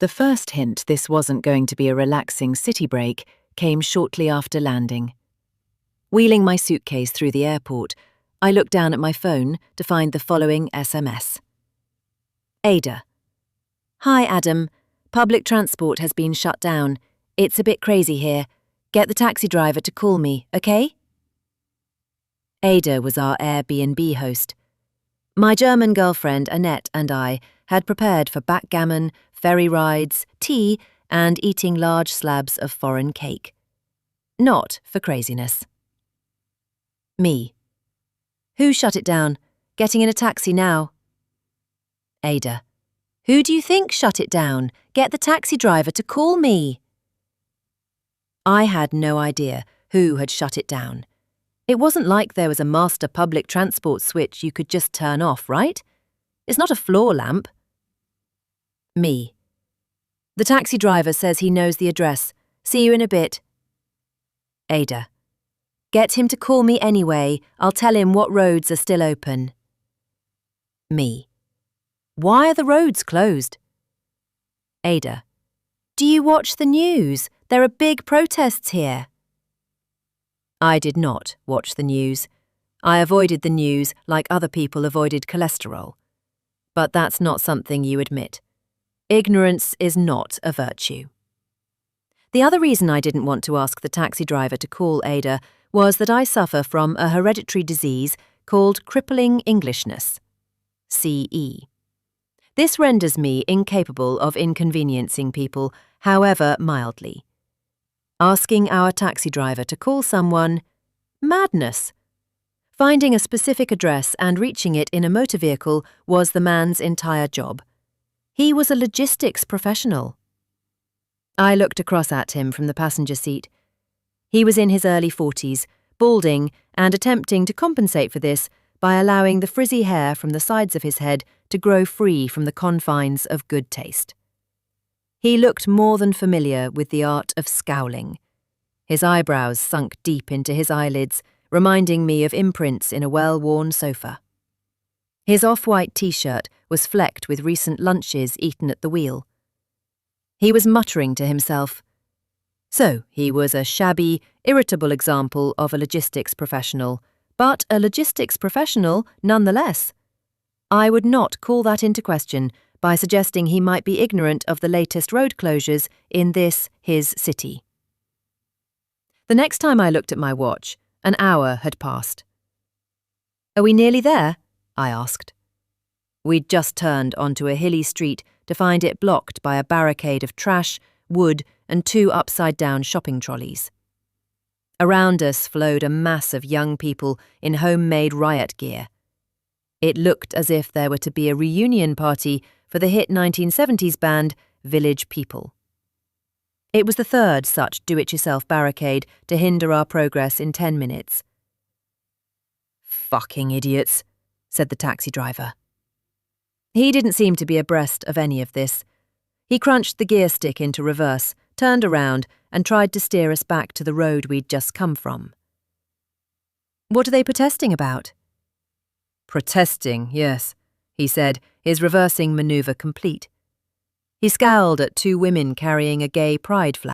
The first hint this wasn't going to be a relaxing city break came shortly after landing. Wheeling my suitcase through the airport, I looked down at my phone to find the following SMS. Ada. Hi, Adam. Public transport has been shut down. It's a bit crazy here. Get the taxi driver to call me, okay? Ada was our Airbnb host. My German girlfriend Annette and I had prepared for backgammon, ferry rides, tea, and eating large slabs of foreign cake. Not for craziness. Me. Who shut it down? Getting in a taxi now. Ada. Who do you think shut it down? Get the taxi driver to call me. I had no idea who had shut it down. It wasn't like there was a master public transport switch you could just turn off, right? It's not a floor lamp. Me. The taxi driver says he knows the address. See you in a bit. Ada. Get him to call me anyway. I'll tell him what roads are still open. Me. Why are the roads closed? Ada. Do you watch the news? There are big protests here. I did not watch the news. I avoided the news like other people avoided cholesterol. But that's not something you admit. Ignorance is not a virtue. The other reason I didn't want to ask the taxi driver to call Ada was that I suffer from a hereditary disease called crippling Englishness, CE. This renders me incapable of inconveniencing people, however mildly. Asking our taxi driver to call someone, madness. Finding a specific address and reaching it in a motor vehicle was the man's entire job. He was a logistics professional. I looked across at him from the passenger seat. He was in his early 40s, balding and attempting to compensate for this by allowing the frizzy hair from the sides of his head to grow free from the confines of good taste. He looked more than familiar with the art of scowling. His eyebrows sunk deep into his eyelids, reminding me of imprints in a well-worn sofa. His off-white t-shirt was flecked with recent lunches eaten at the wheel. He was muttering to himself. So he was a shabby, irritable example of a logistics professional, but a logistics professional nonetheless. I would not call that into question by suggesting he might be ignorant of the latest road closures in this, his city. The next time I looked at my watch, an hour had passed. Are we nearly there? I asked. We'd just turned onto a hilly street to find it blocked by a barricade of trash, wood, and 2 upside-down shopping trolleys. Around us flowed a mass of young people in homemade riot gear. It looked as if there were to be a reunion party for the hit 1970s band Village People. It was the 3rd such do-it-yourself barricade to hinder our progress in 10 minutes. Fucking idiots, said the taxi driver. He didn't seem to be abreast of any of this. He crunched the gear stick into reverse, turned around, and tried to steer us back to the road we'd just come from. What are they protesting about? Protesting, yes, he said, his reversing manoeuvre complete. He scowled at 2 women carrying a gay pride flag.